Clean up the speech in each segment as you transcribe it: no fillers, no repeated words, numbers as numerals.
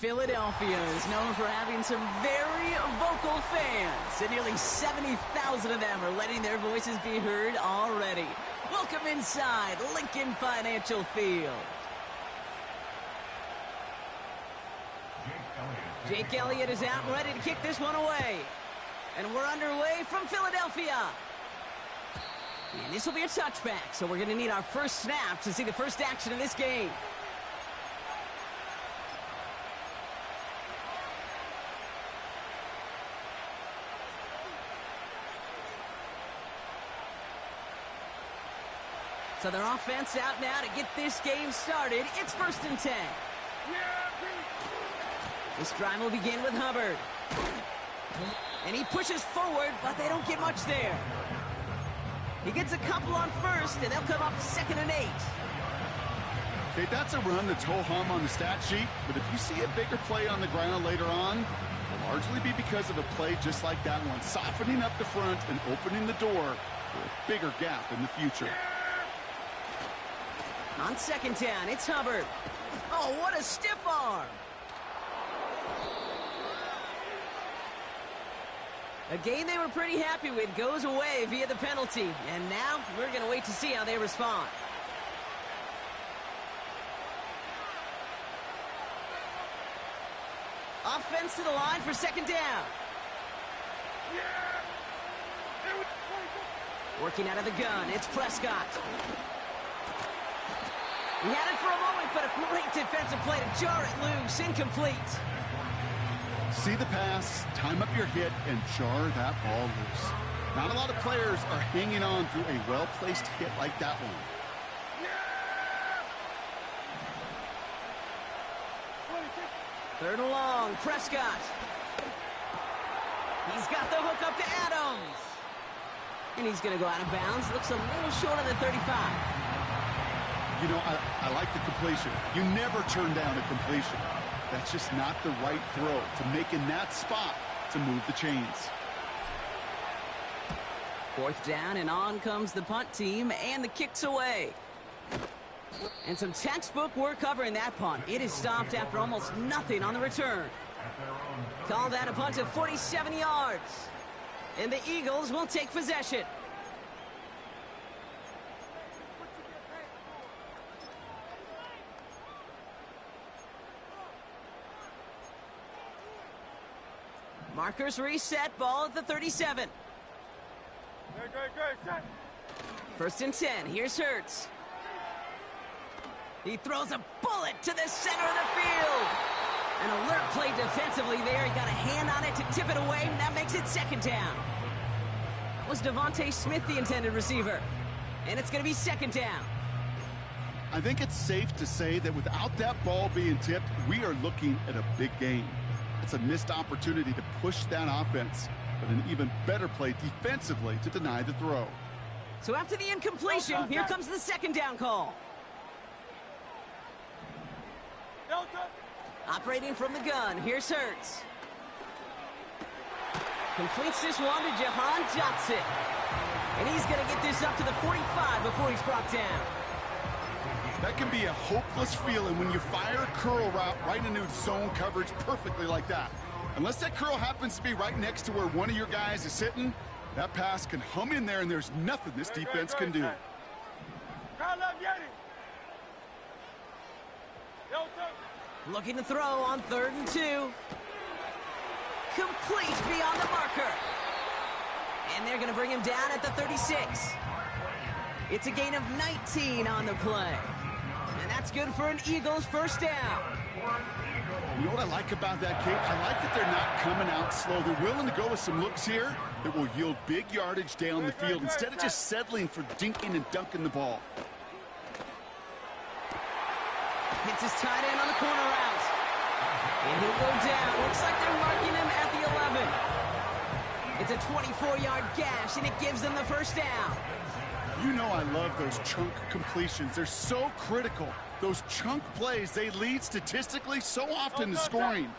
Philadelphia is known for having some very vocal fans, and nearly 70,000 of them are letting their voices be heard already. Welcome inside Lincoln Financial Field. Jake Elliott is out and ready to kick this one away. And we're underway from Philadelphia. And this will be a touchback, so we're going to need our first snap to see the first action of this game. So their offense out now to get this game started. It's 1st and 10. This drive will begin with Hubbard. And he pushes forward, but they don't get much there. He gets a couple on first, and they'll come up 2nd and 8. Okay, that's a run that's ho-hum on the stat sheet, but if you see a bigger play on the ground later on, it'll largely be because of a play just like that one, softening up the front and opening the door for a bigger gap in the future. On 2nd down, it's Hubbard. Oh, what a stiff arm. A game they were pretty happy with goes away via the penalty. And now we're going to wait to see how they respond. Offense to the line for 2nd down. Working out of the gun, it's Prescott. He had it for a moment, but a great defensive play to jar it loose. Incomplete. See the pass, time up your hit, and jar that ball loose. Not a lot of players are hanging on through a well-placed hit like that one. Third and long, Prescott. He's got the hook up to Adams. And he's going to go out of bounds. Looks a little short of the 35. You know, I like the completion. You never turn down a completion. That's just not the right throw to make in that spot to move the chains. 4th down, and on comes the punt team, and the kick's away. And some textbook work covering that punt. It is stopped after almost nothing on the return. Call that a punt of 47 yards. And the Eagles will take possession. Markers reset, ball at the 37. 1st and 10, here's Hurts. He throws a bullet to the center of the field. An alert play defensively there. He got a hand on it to tip it away, and that makes it 2nd down. That was Devontae Smith, the intended receiver. And it's going to be 2nd down. I think it's safe to say that without that ball being tipped, we are looking at a big game. It's a missed opportunity to push that offense, but an even better play defensively to deny the throw. So after the incompletion, here comes the 2nd down call. Operating from the gun, here's Hurts. Completes this one to Jahan Johnson. And he's going to get this up to the 45 before he's brought down. That can be a hopeless feeling when you fire a curl route right into zone coverage perfectly like that. Unless that curl happens to be right next to where one of your guys is sitting, that pass can hum in there and there's nothing this defense can do. Looking to throw on 3rd and 2. Complete beyond the marker. And they're going to bring him down at the 36. It's a gain of 19 on the play. And that's good for an Eagles 1st down. You know what I like about that, Kate? I like that they're not coming out slow. They're willing to go with some looks here that will yield big yardage down the field instead of just settling for dinking and dunking the ball. Hits his tight end on the corner route. And he'll go down. Looks like they're marking him at the 11. It's a 24-yard gash, and it gives them the 1st down. You know I love those chunk completions. They're so critical. Those chunk plays, they lead statistically so often to scoring.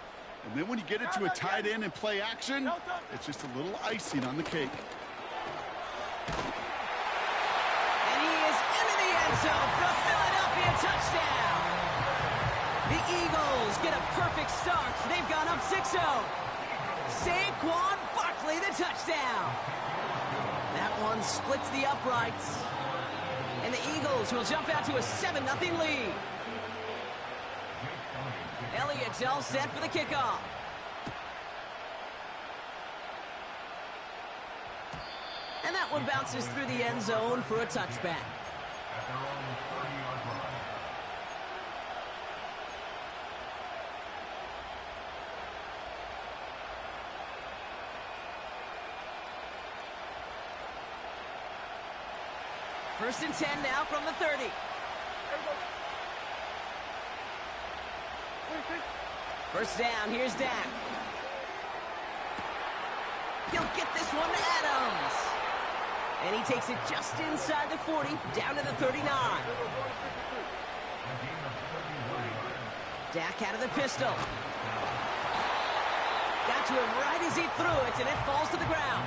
And then when you get it to a tight end and play action, it's just a little icing on the cake. And he is into the end zone for a Philadelphia touchdown. The Eagles get a perfect start. They've gone up 6-0. Saquon Barkley, the touchdown. That one splits the uprights. And the Eagles will jump out to a 7-0 lead. Elliott's all set for the kickoff. And that one bounces through the end zone for a touchback. First and 10 now from the 30. First down, here's Dak. He'll get this one to Adams. And he takes it just inside the 40, down to the 39. Dak out of the pistol. Got to him right as he threw it, and it falls to the ground.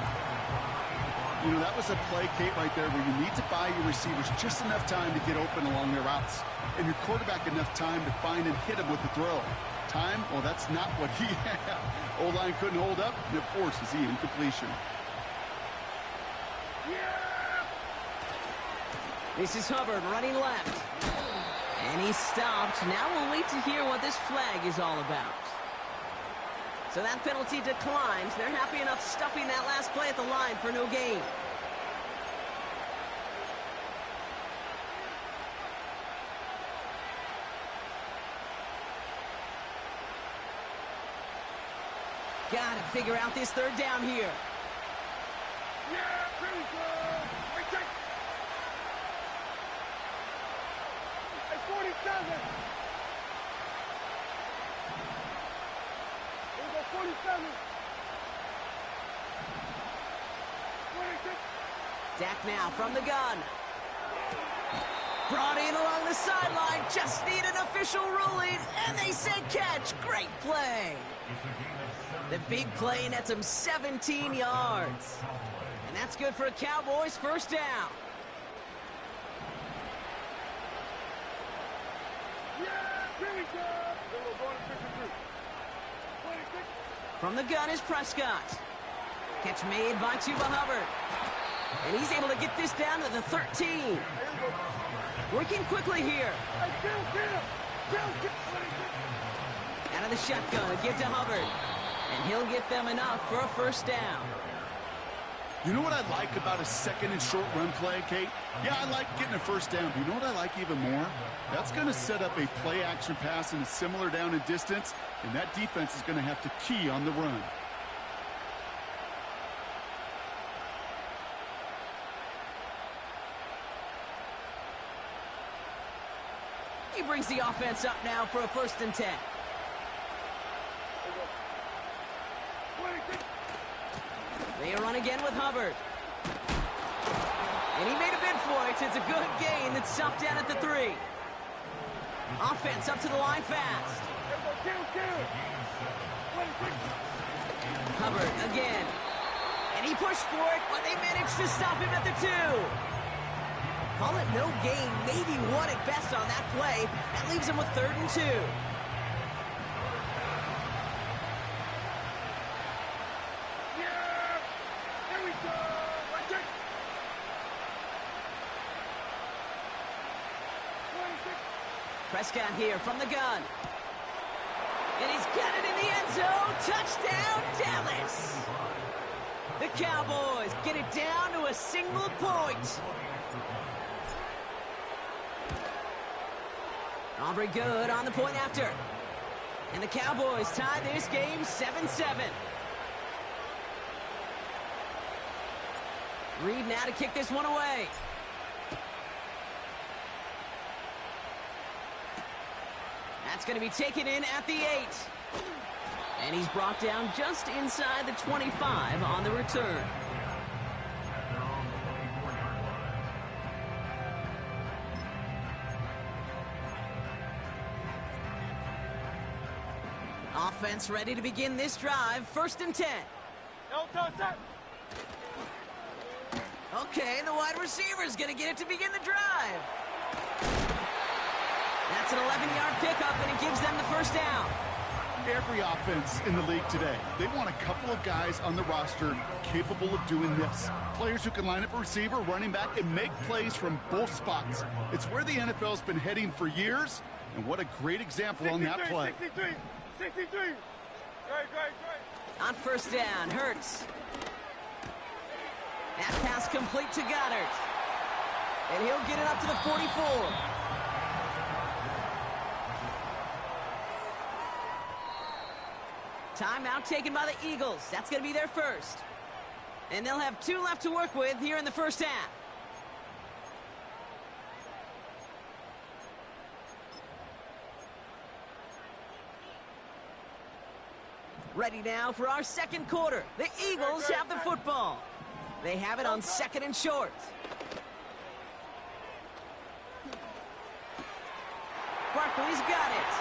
You know, that was a play, Kate, right there where you need to buy your receivers just enough time to get open along their routes. And your quarterback enough time to find and hit him with the throw. Time? Well, that's not what he had. O-line couldn't hold up, and it forces the incompletion. This is Hubbard running left. And he's stopped. Now we'll wait to hear what this flag is all about. So that penalty declines. They're happy enough stuffing that last play at the line for no gain. Got to figure out this third down here. Dak now from the gun. Brought in along the sideline. Just need an official ruling. And they say catch. Great play. The big play nets him 17 yards. And that's good for a Cowboys first down. From the gun is Prescott. Catch made by Tuba Hubbard. And he's able to get this down to the 13. Working quickly here. Out of the shotgun, a give to Hubbard. And he'll get them enough for a first down. You know what I like about a second and short run play, Kate? Yeah, I like getting a first down. But you know what I like even more? That's going to set up a play action pass in a similar down and distance, and that defense is going to have to key on the run. He brings the offense up now for a first and 10. They run again with Hubbard. And he made a bid for it. It's a good gain that's stopped down at the 3. Offense up to the line fast. Hubbard again. And he pushed for it, but they managed to stop him at the 2. Call it no gain, maybe 1 at best on that play. That leaves him with 3rd and 2. Prescott here from the gun. And he's got it in the end zone. Touchdown, Dallas. The Cowboys get it down to a single point. Aubrey good on the point after. And the Cowboys tie this game 7-7. Reed now to kick this one away. That's going to be taken in at the 8. And he's brought down just inside the 25 on the return. Offense ready to begin this drive. First and 10. Okay, the wide receiver's going to get it to begin the drive. That's an 11-yard pickup, and it gives gives them the first down. Every offense in the league today, they want a couple of guys on the roster capable of doing this. Players who can line up a receiver, running back, and make plays from both spots. It's where the NFL's been heading for years, and what a great example on that play. 63. On first down, Hurts. That pass complete to Goddard. And he'll get it up to the 44. Timeout taken by the Eagles. That's going to be their first. And they'll have 2 left to work with here in the first half. Ready now for our second quarter. The Eagles have the football. They have it on 2nd and short. Barkley's got it.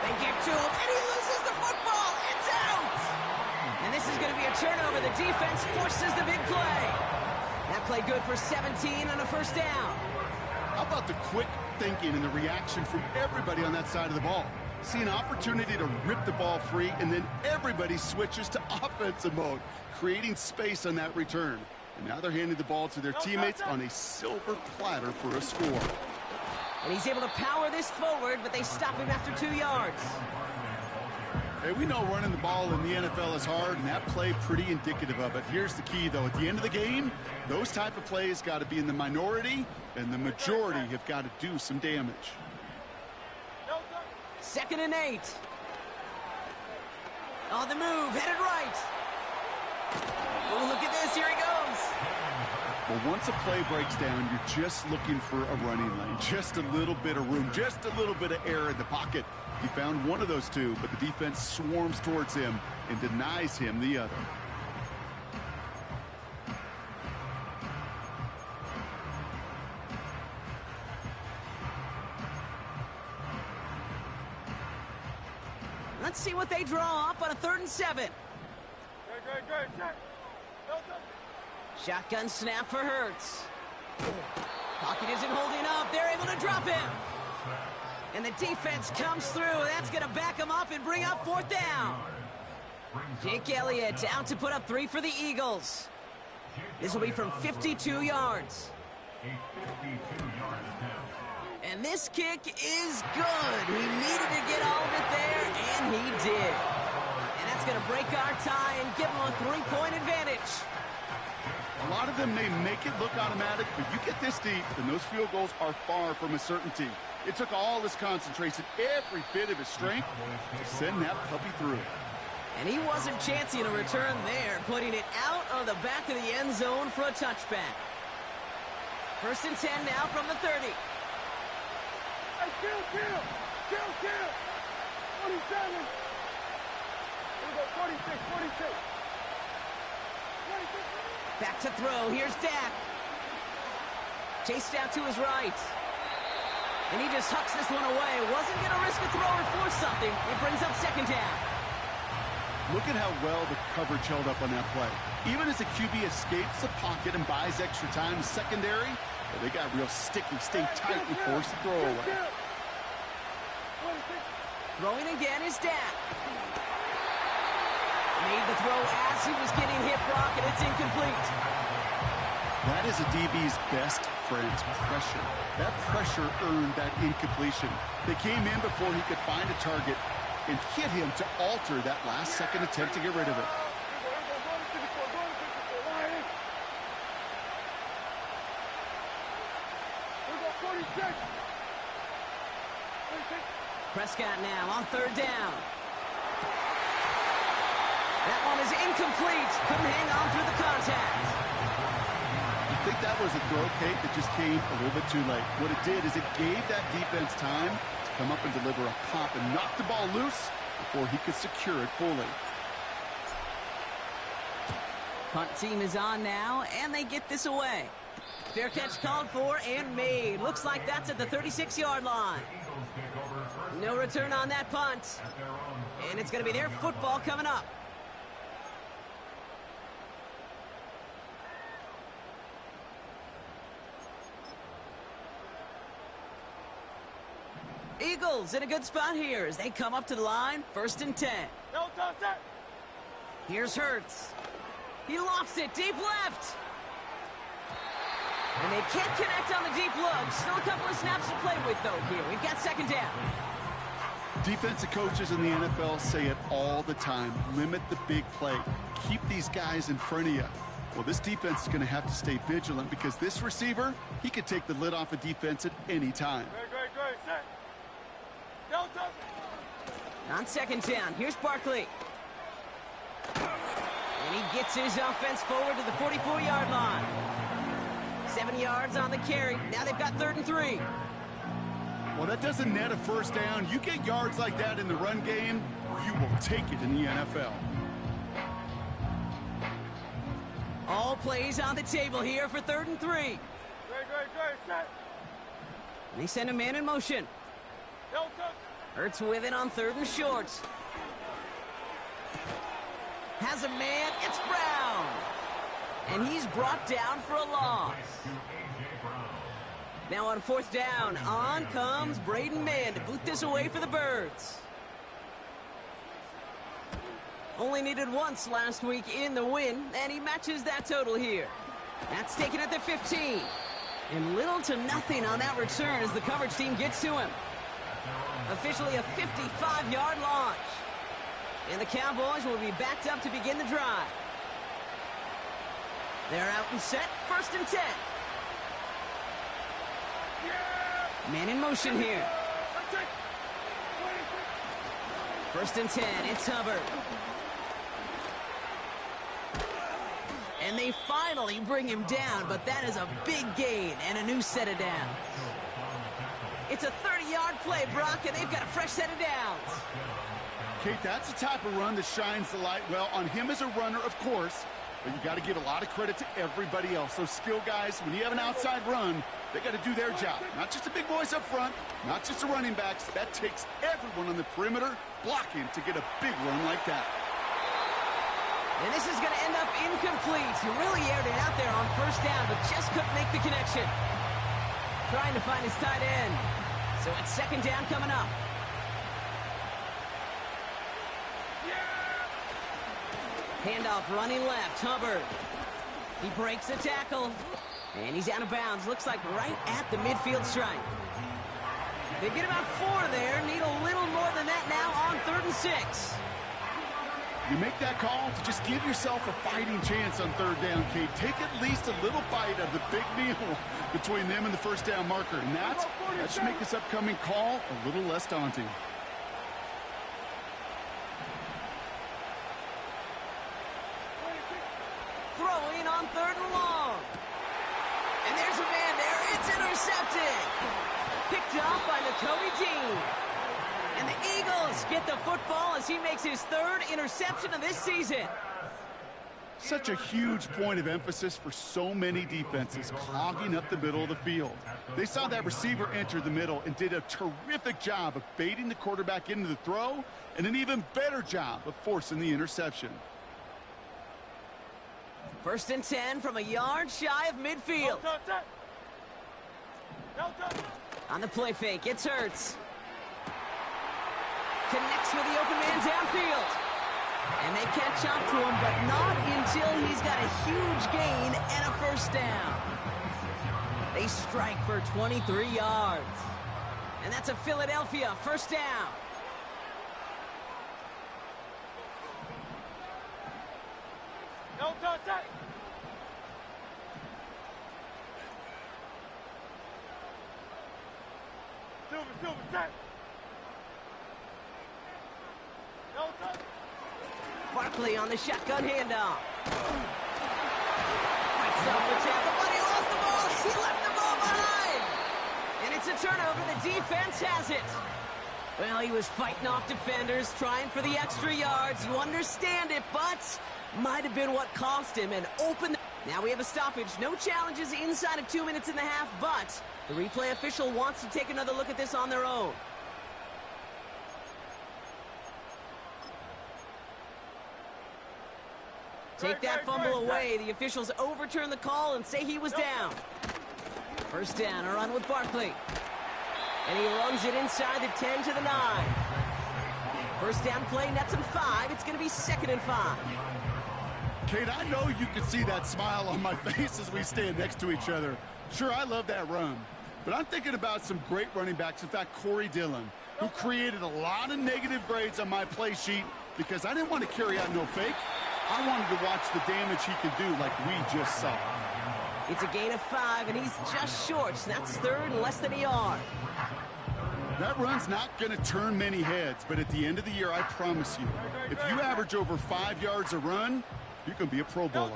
They get to him, and he loses the football. It's out! And this is going to be a turnover. The defense forces the big play. That play good for 17 and a first down. How about the quick thinking and the reaction from everybody on that side of the ball? See an opportunity to rip the ball free, and then everybody switches to offensive mode, creating space on that return. And now they're handing the ball to their teammates on a silver platter for a score. And he's able to power this forward, but they stop him after 2 yards. Hey, we know running the ball in the NFL is hard, and that play pretty indicative of it. Here's the key, though. At the end of the game, those type of plays got to be in the minority, and the majority have got to do some damage. 2nd and 8. On the move, headed right. Oh, look at this. Here he goes. Well, once a play breaks down, you're just looking for a running lane. Just a little bit of room, just a little bit of air in the pocket. He found one of those two, but the defense swarms towards him and denies him the other. Let's see what they draw up on a 3rd and 7. Shotgun snap for Hurts. Pocket isn't holding up. They're able to drop him. And the defense comes through. That's going to back him up and bring up 4th down. Jake Elliott out to put up 3 for the Eagles. This will be from 52 yards. And this kick is good. He needed to get all of it there, and he did. And that's going to break our tie and give him a 3-point advantage. A lot of them may make it look automatic, but you get this deep, and those field goals are far from a certainty. It took all his concentration, every bit of his strength, to send that puppy through. And he wasn't chancing a return there, putting it out of the back of the end zone for a touchback. 1st and 10 now from the 30. Hey, kill. 47. Here we go, 46. Back to throw. Here's Dak. Chased out to his right. And he just hucks this one away. Wasn't going to risk a throw or force something. It brings up 2nd down. Look at how well the coverage held up on that play. Even as the QB escapes the pocket and buys extra time in secondary, well, they got real sticky, stay tight and force the throw away. Throwing again is Dak. Made the throw as he was getting hit, Brock, and it's incomplete. That is a DB's best friend, pressure. That pressure earned that incompletion. They came in before he could find a target and hit him to alter that last-second attempt to get rid of it. Prescott now on 3rd down. That one is incomplete. Couldn't hang on through the contact. I think that was a throw, Kate, that just came a little bit too late. What it did is it gave that defense time to come up and deliver a pop and knock the ball loose before he could secure it fully. Punt team is on now, and they get this away. Fair catch called for and made. Looks like that's at the 36-yard line. No return on that punt. And it's going to be their football coming up. Eagles Eagles in a good spot here as they come up to the line, 1st and 10. No touch that. Here's Hurts. He lofts it deep left. And they can't connect on the deep look. Still a couple of snaps to play with, though, here. We've got 2nd down. Defensive coaches in the NFL say it all the time. Limit the big play. Keep these guys in front of you. Well, this defense is going to have to stay vigilant because this receiver, he could take the lid off a defense at any time. Great. Set. No touch. On 2nd down, here's Barkley. And he gets his offense forward to the 44-yard line. 7 yards on the carry. Now they've got 3rd and 3. Well, that doesn't net a 1st down. You get yards like that in the run game, you will take it in the NFL. All plays on the table here for 3rd and 3. Great. Set. They send a man in motion. No touch. Hurts with it on 3rd and short. Has a man. It's Brown. And he's brought down for a loss. Now on 4th down, on comes Braden Mann to boot this away for the Birds. Only needed once last week in the win, and he matches that total here. That's taken at the 15. And little to nothing on that return as the coverage team gets to him. Officially a 55-yard launch. And the Cowboys will be backed up to begin the drive. They're out and set, 1st and 10. Man in motion here. 1st and 10, it's Hubbard. And they finally bring him down, but that is a big gain and a new set of downs. It's a 30-yard play, Brock, and they've got a fresh set of downs. Kate, that's the type of run that shines the light well on him as a runner, of course, but you got to give a lot of credit to everybody else. Those skill guys, when you have an outside run, they got to do their job. Not just the big boys up front, not just the running backs. That takes everyone on the perimeter blocking to get a big run like that. And this is going to end up incomplete. He really aired it out there on 1st down, but just couldn't make the connection. Trying to find his tight end. So it's 2nd down coming up. Handoff running left, Hubbard. He breaks the tackle. And he's out of bounds. Looks like right at the midfield stripe. They get about 4 there. Need a little more than that now on 3rd and 6. You make that call to just give yourself a fighting chance on 3rd down, Kate. Take at least a little bite of the big meal between them and the 1st down marker. And that should make this upcoming call a little less daunting. Throwing on 3rd and long. And there's a man there. It's intercepted. Picked up by Nakobe Dean. And the Eagles get the football as he makes his 3rd interception of this season. Such a huge point of emphasis for so many defenses, clogging up the middle of the field. They saw that receiver enter the middle and did a terrific job of baiting the quarterback into the throw, and an even better job of forcing the interception. 1st and 10 from a yard shy of midfield. On the play fake, it's Hurts. Connects with the open man downfield. And they catch up to him, but not until he's got a huge gain and a 1st down. They strike for 23 yards. And that's a Philadelphia 1st down. No touch that. Silver, set. No touch. Barkley on the shotgun handoff. Fights off the tackle, but he lost the ball. He left the ball behind. And it's a turnover. The defense has it. Well, he was fighting off defenders, trying for the extra yards. You understand it, but might have been what cost him an open. Now we have a stoppage. No challenges inside of 2 minutes and a half, but the replay official wants to take another look at this on their own. Take that fumble away. The officials overturn the call and say he was down. 1st down, a run with Barkley. And he runs it inside the 10 to the 9. First down play, nets him 5. It's going to be 2nd and 5. Kate, I know you can see that smile on my face as we stand next to each other. Sure, I love that run. But I'm thinking about some great running backs. In fact, Corey Dillon, who created a lot of negative grades on my play sheet because I didn't want to carry out no fake. I wanted to watch the damage he could do like we just saw. It's a gain of 5, and he's just short. So that's 3rd and less than a yard. That run's not going to turn many heads, but at the end of the year, I promise you, if you average over 5 yards a run, you're going to be a Pro Bowler.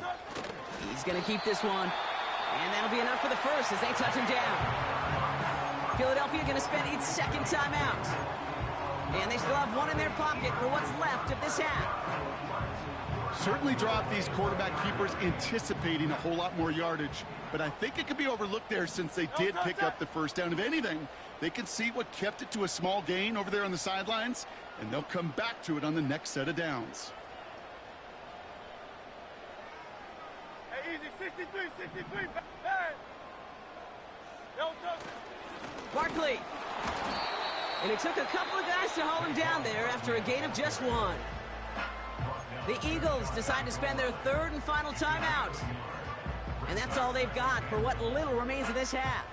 He's going to keep this one. And that'll be enough for the first as they touch him down. Philadelphia going to spend its 2nd timeout. And they still have one in their pocket for what's left of this half. Certainly dropped these quarterback keepers anticipating a whole lot more yardage. But I think it could be overlooked there since they did pick up the first down. If anything, they can see what kept it to a small gain over there on the sidelines, and they'll come back to it on the next set of downs. Hey, easy, 63, hey! No touch. Barkley. And it took a couple of guys to hold him down there after a gain of just 1. The Eagles decide to spend their 3rd and final timeout. And that's all they've got for what little remains of this half.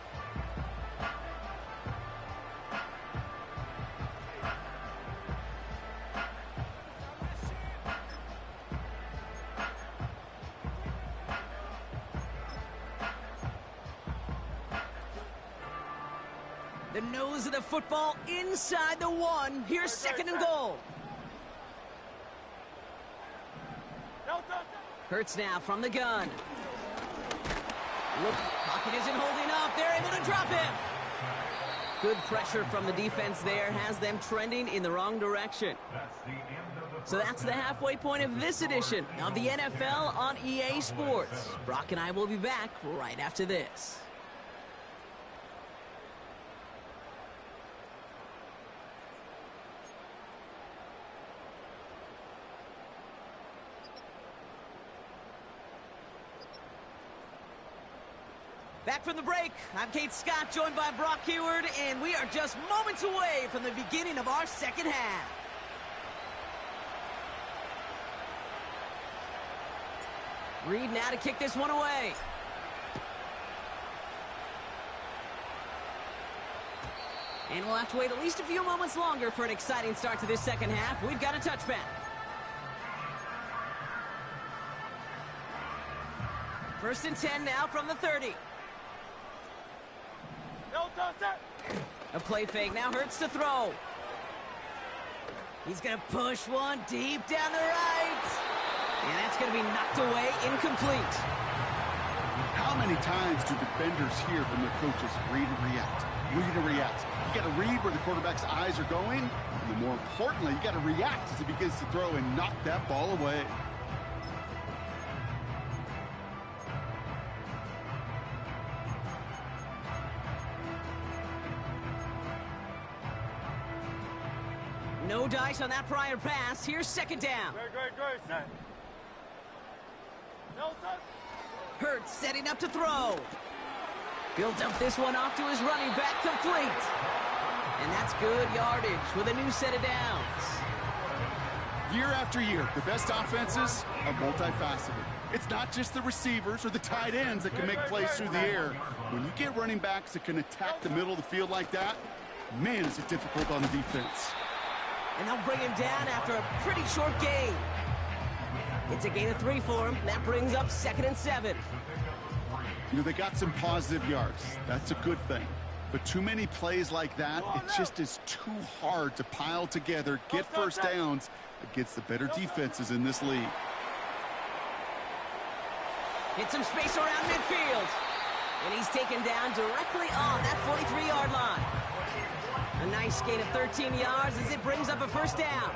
The nose of the football inside the 1. Here's 2nd and goal. Hurts now from the gun. Look, pocket isn't holding up. They're able to drop him. Good pressure from the defense there has them trending in the wrong direction. So that's the halfway point of this edition of the NFL on EA Sports. Brock and I will be back right after this. Back from the break, I'm Kate Scott, joined by Brock Heward, and we are just moments away from the beginning of our 2nd half. Reed now to kick this one away. And we'll have to wait at least a few moments longer for an exciting start to this 2nd half. We've got a touchback. First and 10 now from the 30. A play fake now hurts to throw. He's going to push one deep down the right. And that's going to be knocked away, incomplete. How many times do defenders hear from their coaches, read and react, read and react? You got to read where the quarterback's eyes are going, and then more importantly, you got to react as he begins to throw and knock that ball away. No dice on that prior pass. Here's 2nd down. Great, set. No touch. Hurts setting up to throw. Built up this one off to his running back, complete. And that's good yardage with a new set of downs. Year after year, the best offenses are multifaceted. It's not just the receivers or the tight ends that can make plays through the air. When you get running backs that can attack the middle of the field like that, man, is it difficult on the defense. And they'll bring him down after a pretty short gain. It's a gain of 3 for him. That brings up 2nd and 7. You know, they got some positive yards. That's a good thing. But too many plays like that, it just is too hard to pile together, get first downs against the better defenses in this league. Hit some space around midfield. And he's taken down directly on that 43-yard line. A nice gain of 13 yards as it brings up a first down.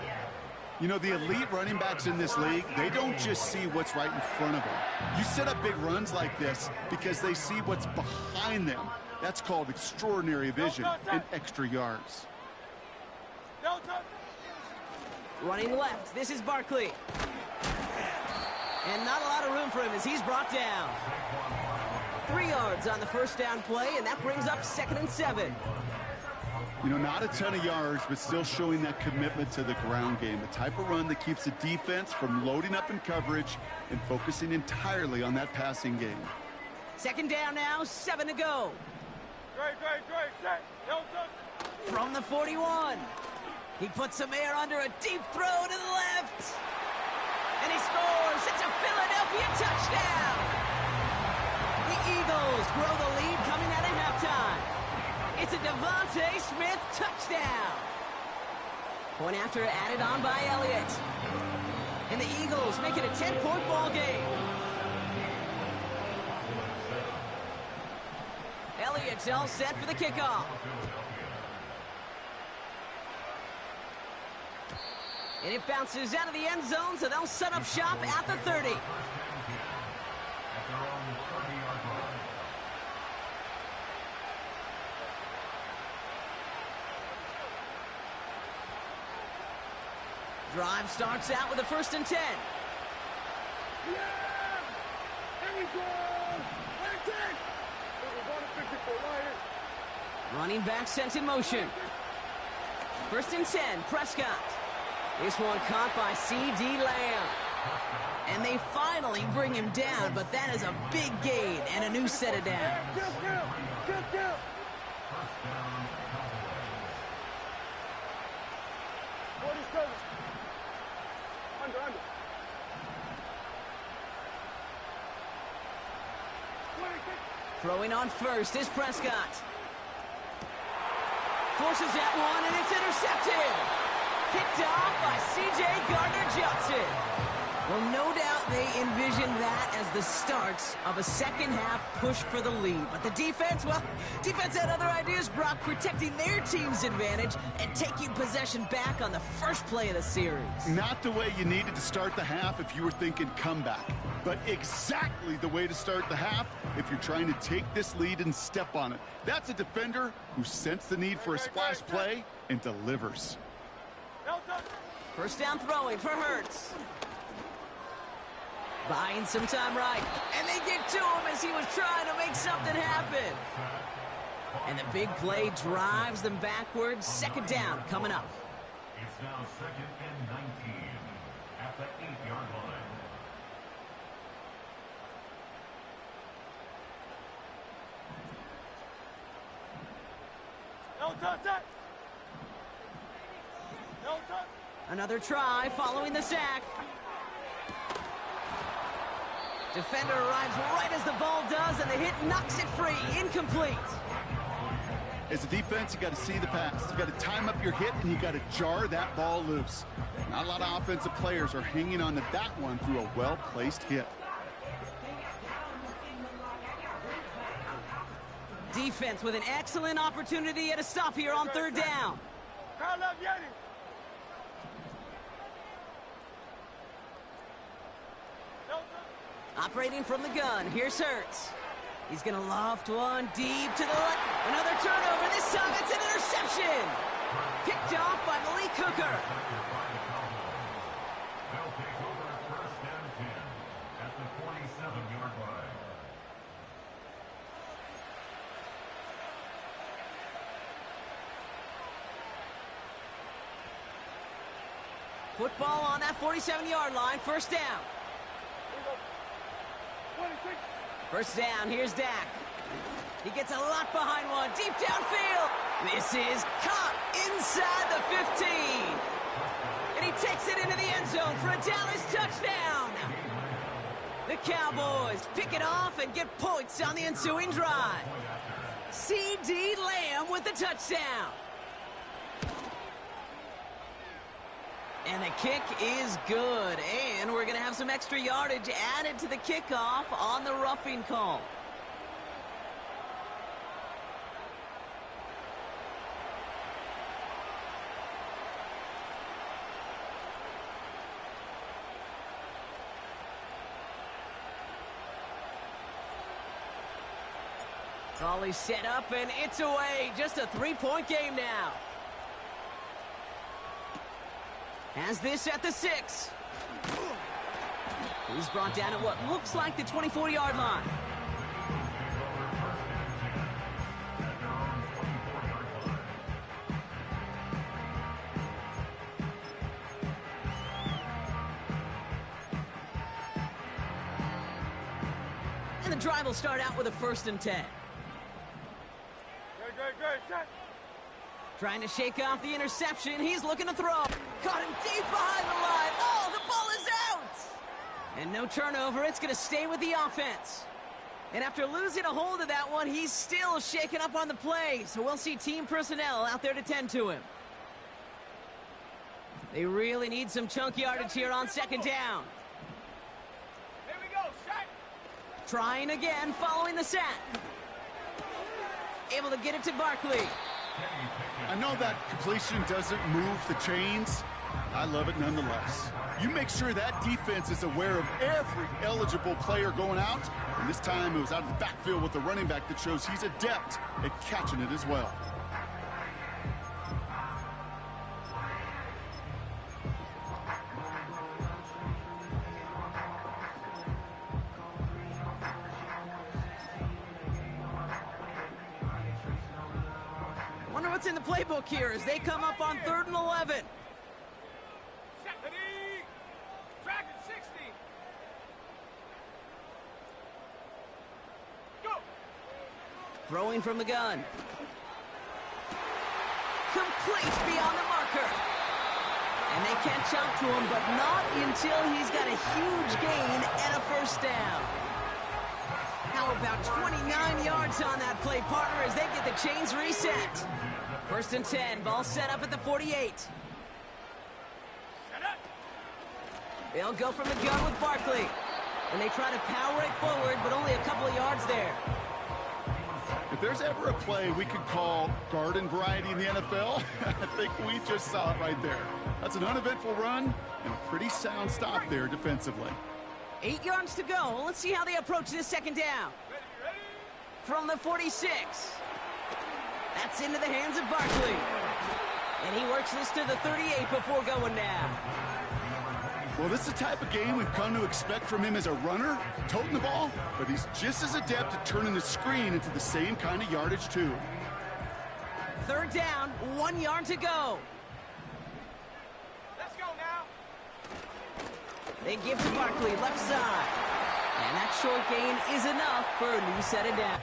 You know, the elite running backs in this league, they don't just see what's right in front of them. You set up big runs like this because they see what's behind them. That's called extraordinary vision and extra yards. Running left, this is Barkley. And not a lot of room for him as he's brought down. 3 yards on the first down play, and that brings up 2nd and 7. You know, not a ton of yards, but still showing that commitment to the ground game. The type of run that keeps the defense from loading up in coverage and focusing entirely on that passing game. Second down now, 7 to go. Great, set. Don't touch. From the 41. He puts some air under a deep throw to the left. And he scores. It's a Philadelphia touchdown. The Eagles grow the lead coming out of halftime. It's a Devontae Smith touchdown. Point after added on by Elliott. And the Eagles make it a 10-point ball game. Elliott's all set for the kickoff. And it bounces out of the end zone, so they'll set up shop at the 30. Drive starts out with a 1st and 10. Yeah! There we go! That's it! We're going to 54 right here. Running back sent in motion. 1st and 10, Prescott. This one caught by C.D. Lamb. And they finally bring him down, but that is a big gain and a new set of downs. Get down! What is coming? Under. Throwing on first is Prescott. Forces that one, and it's intercepted. Picked off by C.J. Gardner-Johnson. Well, no doubt they envisioned that as the start of a second-half push for the lead. But the defense, well, defense had other ideas, Brock, protecting their team's advantage and taking possession back on the first play of the series. Not the way you needed to start the half if you were thinking comeback, but exactly the way to start the half if you're trying to take this lead and step on it. That's a defender who sensed the need for a splash play and delivers. First down throwing for Hurts. Buying some time right. And they get to him as he was trying to make something happen. And the big play drives them backwards. Second down coming up. It's now 2nd and 19 at the 8-yard line. Don't touch that! Don't touch! Another try following the sack. Defender arrives right as the ball does, and the hit knocks it free. Incomplete. As a defense, you got to see the pass. You got to time up your hit, and you got to jar that ball loose. Not a lot of offensive players are hanging on to that one through a well-placed hit. Defense with an excellent opportunity at a stop here on 3rd down. Crowd love Yeti! Operating from the gun, here's Hurts. He's going to loft one deep to the left. Another turnover. This time it's an interception. Picked off by Malik Hooker. They'll take over 1st and 10 at the 47-yard line. Football on that 47-yard line. First down. 26. First down, here's Dak. He gets a lot behind one, deep downfield. This is caught inside the 15. And he takes it into the end zone for a Dallas touchdown. The Cowboys pick it off and get points on the ensuing drive. C.D. Lamb with the touchdown. And the kick is good. And we're going to have some extra yardage added to the kickoff on the roughing call. Call is set up, and it's away. Just a 3-point game now. Has this at the 6. He's brought down at what looks like the 24-yard line. the drive will start out with a 1st and 10. Good, set. Trying to shake off the interception. He's looking to throw. Caught him deep behind the line. Oh, the ball is out! And no turnover. It's going to stay with the offense. And after losing a hold of that one, he's still shaking up on the play. So we'll see team personnel out there to tend to him. They really need some chunk yardage here on 2nd down. Here we go, set. Trying again following the sack. Able to get it to Barkley. I know that completion doesn't move the chains. I love it nonetheless. You make sure that defense is aware of every eligible player going out. And this time it was out of the backfield with the running back that shows he's adept at catching it as well. Wonder what's in the playbook here as they come up on 3rd and 11. Set, ready. Dragon 60. Go. Throwing from the gun. Complete beyond the marker. And they can't jump to him, but not until he's got a huge gain and a 1st down. How about 29 yards on that play, partner, as they get the chains reset. 1st and 10, ball set up at the 48. Set up. They'll go from the gun with Barkley. And they try to power it forward, but only a couple of yards there. If there's ever a play we could call garden variety in the NFL, I think we just saw it right there. That's an uneventful run and a pretty sound stop there defensively. 8 yards to go. Let's see how they approach this 2nd down. Ready. From the 46. That's into the hands of Barkley. And he works this to the 38 before going down. Well, this is the type of game we've come to expect from him as a runner, toting the ball, but he's just as adept at turning the screen into the same kind of yardage, too. 3rd down, 1 yard to go. Let's go now. They give to Barkley, left side. And that short gain is enough for a new set of downs.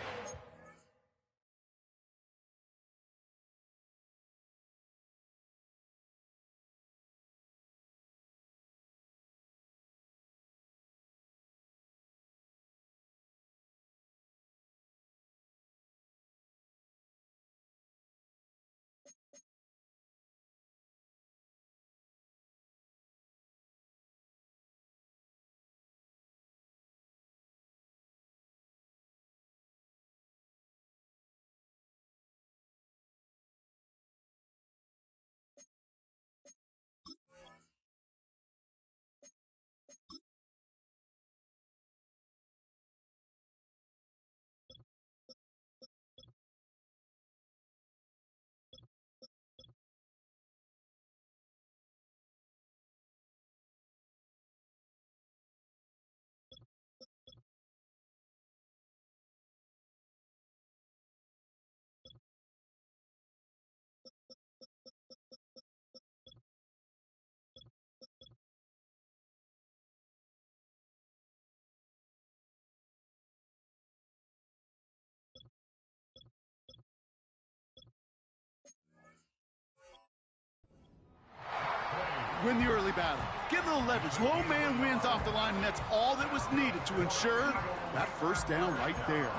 Win the early battle. Get a little leverage. Low man wins off the line, and that's all that was needed to ensure that 1st down right there.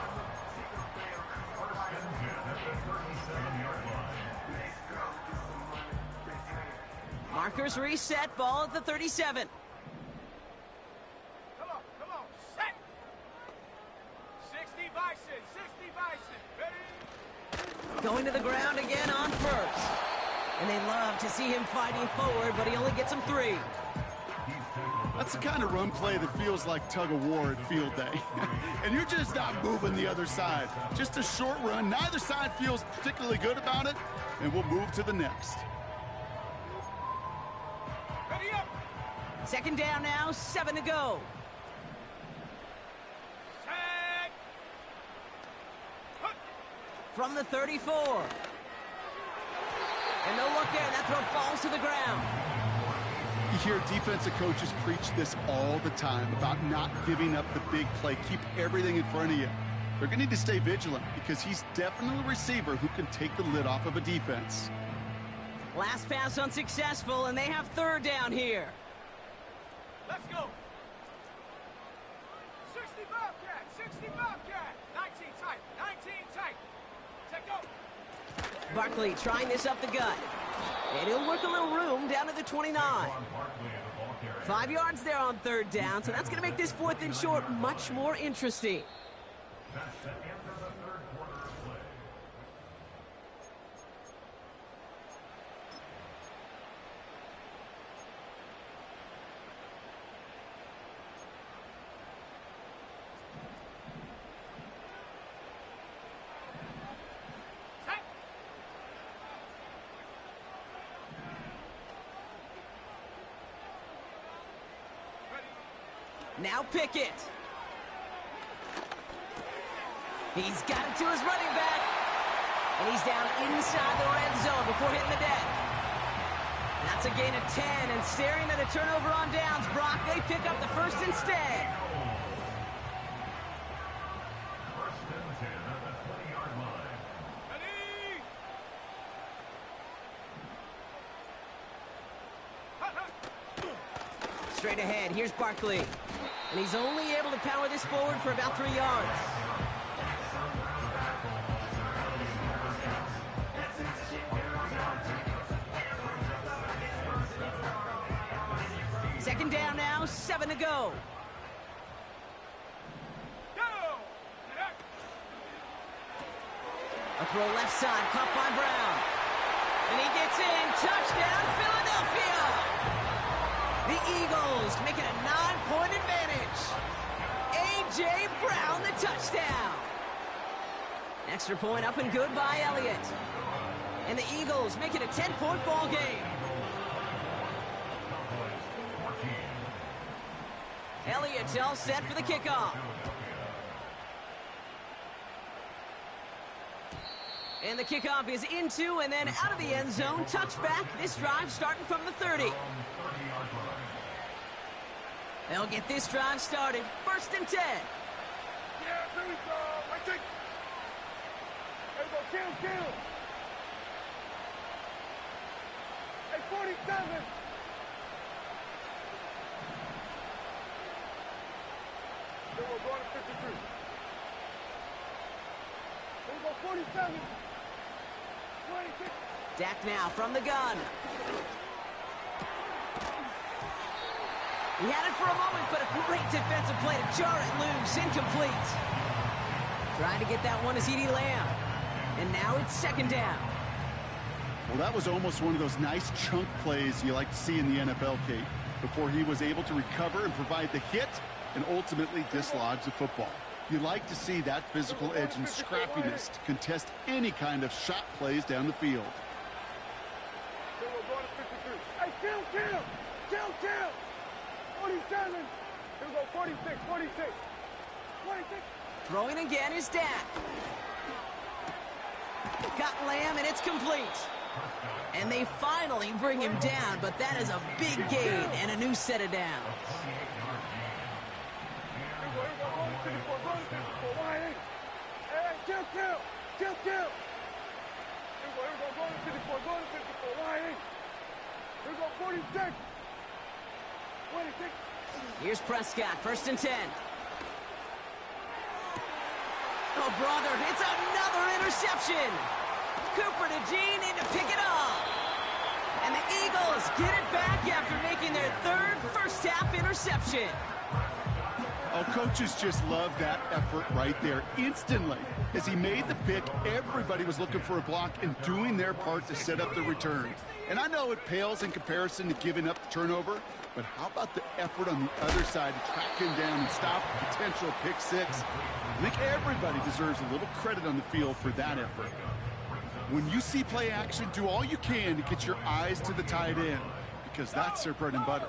Markers reset, ball at the 37. Come on, set. 60 Bison, 60 Bison. Ready. Going to the ground again on 1st. And they love to see him fighting forward, but he only gets him 3. That's the kind of run play that feels like tug-of-war at field day. And you're just not moving the other side. Just a short run. Neither side feels particularly good about it, and we'll move to the next. Ready up. 2nd down now, 7 to go. Set. Hook. From the 34. And no look there, that throw falls to the ground. hear defensive coaches preach this all the time about not giving up the big play. Keep everything in front of you. They're going to need to stay vigilant because he's definitely a receiver who can take the lid off of a defense. Last pass unsuccessful, and they have third down here. Let's go. 60 Bobcat, 60 Bobcat. 19 tight, 19 tight. Take go. Barkley trying this up the gut. And he'll work a little room down to the 29. 5 yards there on third down, so that's going to make this fourth and short much more interesting. That's the end of the third quarter of play. Tight. Ready. Now Pickett. He's got it to his running back. And he's down inside the red zone before hitting the deck. That's a gain of 10, and staring at a turnover on downs, Brock, they pick up the first instead. First and 10 at the 20-yard line. Ready. Hut, hut. Straight ahead, here's Barkley. And he's only able to power this forward for about 3 yards. Second down now, 7 to go. Go. A throw left side, caught by Brown. And he gets in, touchdown, Philadelphia! The Eagles make it a 9-point advantage. A.J. Brown, the touchdown. Extra point up and good by Elliott. And the Eagles make it a 10-point ball game. Elliott's all set for the kickoff. And the kickoff is into and then out of the end zone. Touchback. This drive starting from the 30. They'll get this drive started. First and 10. Yeah, here we go. I think. There we go. Kill. Hey, 47. Then we're going to 53. Then we go 47. 26. Dak now from the gun. He had it for a moment, but a great defensive play to jar it loose. Incomplete. Trying to get that one to CeeDee Lamb. And now it's second down. Well, that was almost one of those nice chunk plays you like to see in the NFL, Kate, before he was able to recover and provide the hit and ultimately dislodge the football. You like to see that physical edge and scrappiness to contest any kind of shot plays down the field. Then we're going to 53. Hey, kill. 47. Here we go, 46. 26. Throwing again is Dak. Got Lamb, and it's complete. And they finally bring him down, but that is a big gain and a new set of downs. Here's Prescott, first and 10. Oh, brother, it's another interception. Cooper to Gene in to pick it up. And the Eagles get it back after making their third first-half interception. Oh, coaches just love that effort right there. Instantly, as he made the pick, everybody was looking for a block and doing their part to set up the return. And I know it pales in comparison to giving up the turnover, but how about the effort on the other side to track him down and stop a potential pick six? I think everybody deserves a little credit on the field for that effort. When you see play action, do all you can to get your eyes to the tight end, because that's their bread and butter.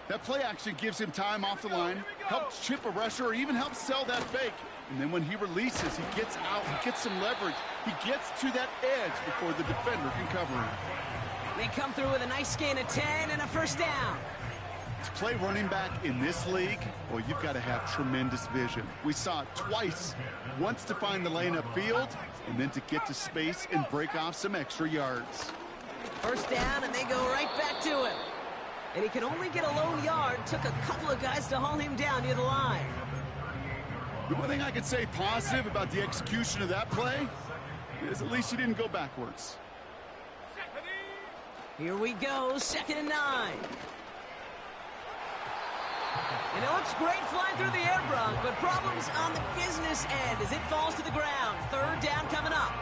That play action gives him time off the line, helps chip a rusher, or even helps sell that fake. And then when he releases, he gets out, he gets some leverage. He gets to that edge before the defender can cover him. They come through with a nice gain of 10 and a first down. play running back in this league, well, you've got to have tremendous vision. We saw it twice, once to find the lane upfield, and then to get to space and break off some extra yards. First down, and they go right back to him. And he can only get a lone yard. Took a couple of guys to haul him down near the line. The one thing I could say positive about the execution of that play is at least he didn't go backwards. Here we go, 2nd and 9. And it looks great flying through the air, Brock, but problems on the business end as it falls to the ground. 3rd down coming up.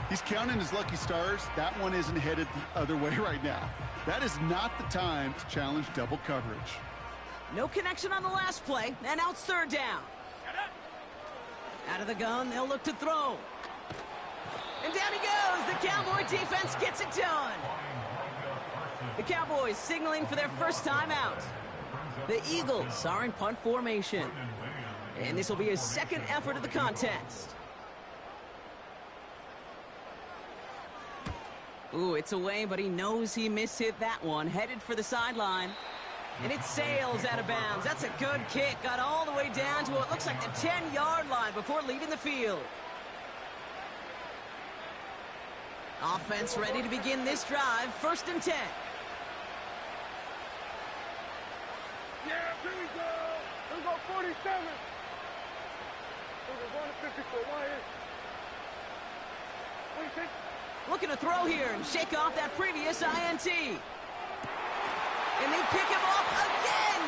He's counting his lucky stars. That one isn't headed the other way right now. That is not the time to challenge double coverage. No connection on the last play, and now it's 3rd down. Out of the gun, they'll look to throw. And down he goes. The Cowboy defense gets it done. The Cowboys signaling for their first time out. The Eagles are in punt formation. And this will be his 2nd effort of the contest. Ooh, it's away, but he knows he mishit that one. Headed for the sideline. And it sails out of bounds. That's a good kick. Got all the way down to what looks like the 10-yard line before leaving the field. Offense ready to begin this drive. 1st and 10. Yeah, here we go. Here we go, 47. We're going to 54. Why is? 26. Looking to throw here and shake off that previous INT. And they pick him off again.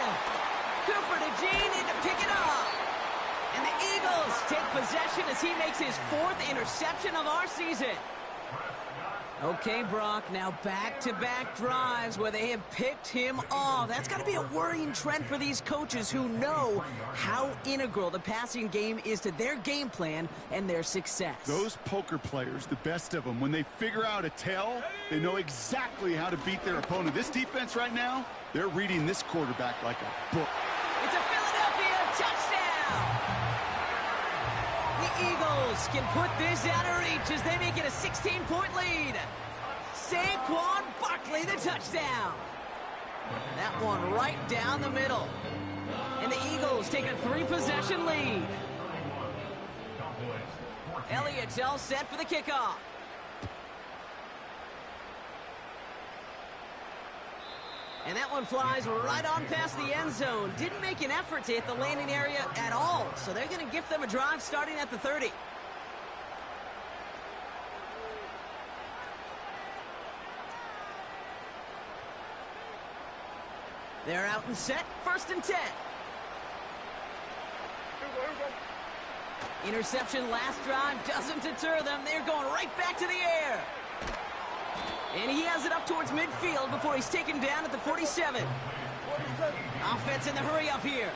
Cooper to Gene in to pick it up. And the Eagles take possession as he makes his 4th interception of our season. Okay, Brock, now back-to-back drives where they have picked him off. That's got to be a worrying trend for these coaches who know how integral the passing game is to their game plan and their success. Those poker players, the best of them, when they figure out a tell, they know exactly how to beat their opponent. This defense right now, they're reading this quarterback like a book. It's a Philadelphia touchdown! The Eagles can put this out of reach as they make it a 16-point lead. Saquon Barkley, the touchdown. That one right down the middle. And the Eagles take a 3-possession lead. Elliott's all set for the kickoff. And that one flies right on past the end zone. Didn't make an effort to hit the landing area at all. So they're going to gift them a drive starting at the 30. They're out and set. 1st and 10. Interception last drive doesn't deter them. They're going right back to the air. And he has it up towards midfield before he's taken down at the 47. Offense in the hurry up here.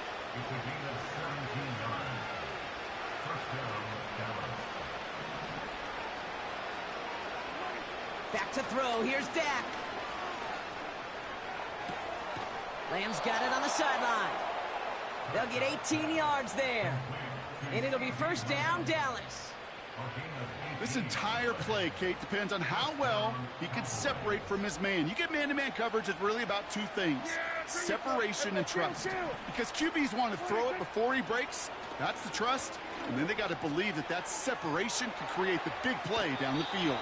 Back to throw. Here's Dak. Lamb's got it on the sideline. They'll get 18 yards there. And it'll be 1st down, Dallas. This entire play, Kate, depends on how well he can separate from his man. You get man-to-man coverage, it's really about 2 things, separation and trust. Because QBs want to throw it before he breaks, that's the trust, and then they got to believe that that separation can create the big play down the field.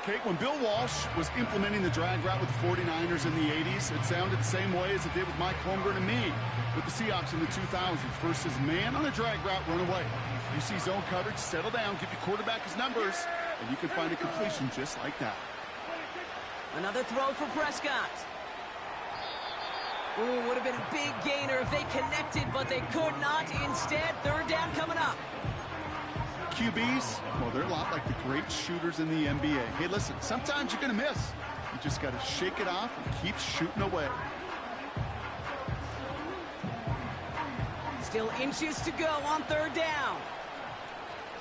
Kate, when Bill Walsh was implementing the drag route with the 49ers in the 80s, it sounded the same way as it did with Mike Holmgren and me with the Seahawks in the 2000s. Versus man on a drag route, run away. You see zone coverage, settle down, give your quarterback his numbers, and you can find a completion just like that. Another throw for Prescott. Ooh, would have been a big gainer if they connected, but they could not. Instead, 3rd down coming up. QBs, well, they're a lot like the great shooters in the NBA. Hey, listen, sometimes you're going to miss. You just got to shake it off and keep shooting away. Still inches to go on 3rd down.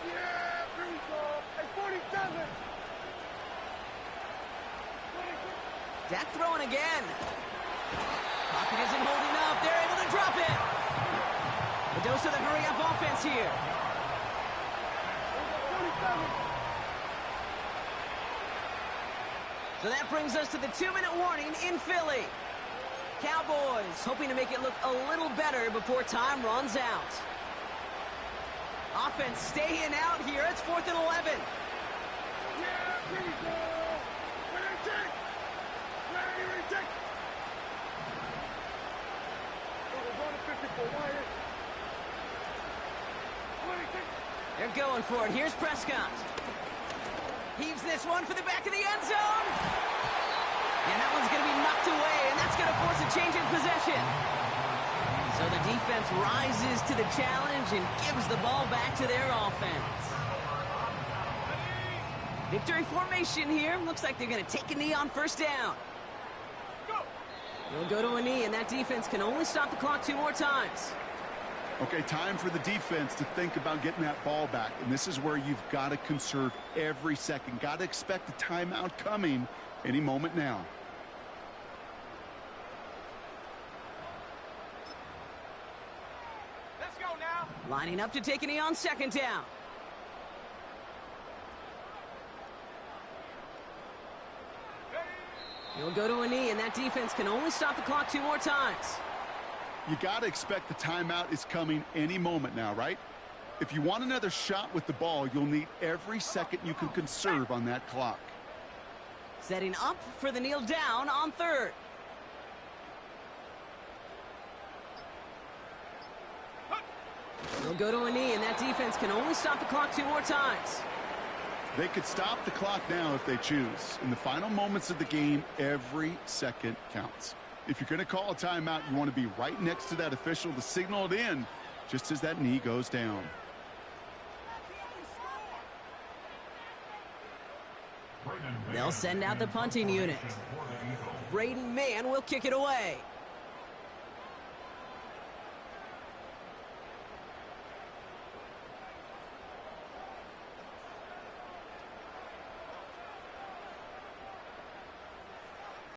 Yeah, here we go. Hey, 47. Dak throwing again. Pocket isn't holding up. They're able to drop it. A dose of the hurry-up offense here. So that brings us to the 2-minute warning in Philly. Cowboys hoping to make it look a little better before time runs out. Offense staying out here. It's 4th and 11. Yeah, please go. Retake. Retake. We're going to 54. Why? 26. They're going for it. Here's Prescott. Heaves this one for the back of the end zone. And that one's going to be knocked away, and that's going to force a change in possession. So the defense rises to the challenge and gives the ball back to their offense. Victory formation here. Looks like they're going to take a knee on first down. They'll go to a knee, and that defense can only stop the clock 2 more times. Okay, time for the defense to think about getting that ball back. And this is where you've got to conserve every second. Got to expect a timeout coming any moment now. Let's go now. Lining up to take a knee on second down. He'll go to a knee, and that defense can only stop the clock 2 more times. You got to expect the timeout is coming any moment now, right? If you want another shot with the ball, you'll need every second you can conserve on that clock. Setting up for the kneel down on third. He'll go to a knee, and that defense can only stop the clock 2 more times. They could stop the clock now if they choose. In the final moments of the game, every second counts. If you're going to call a timeout, you want to be right next to that official to signal it in just as that knee goes down. They'll send out the punting unit. Braden Mann will kick it away.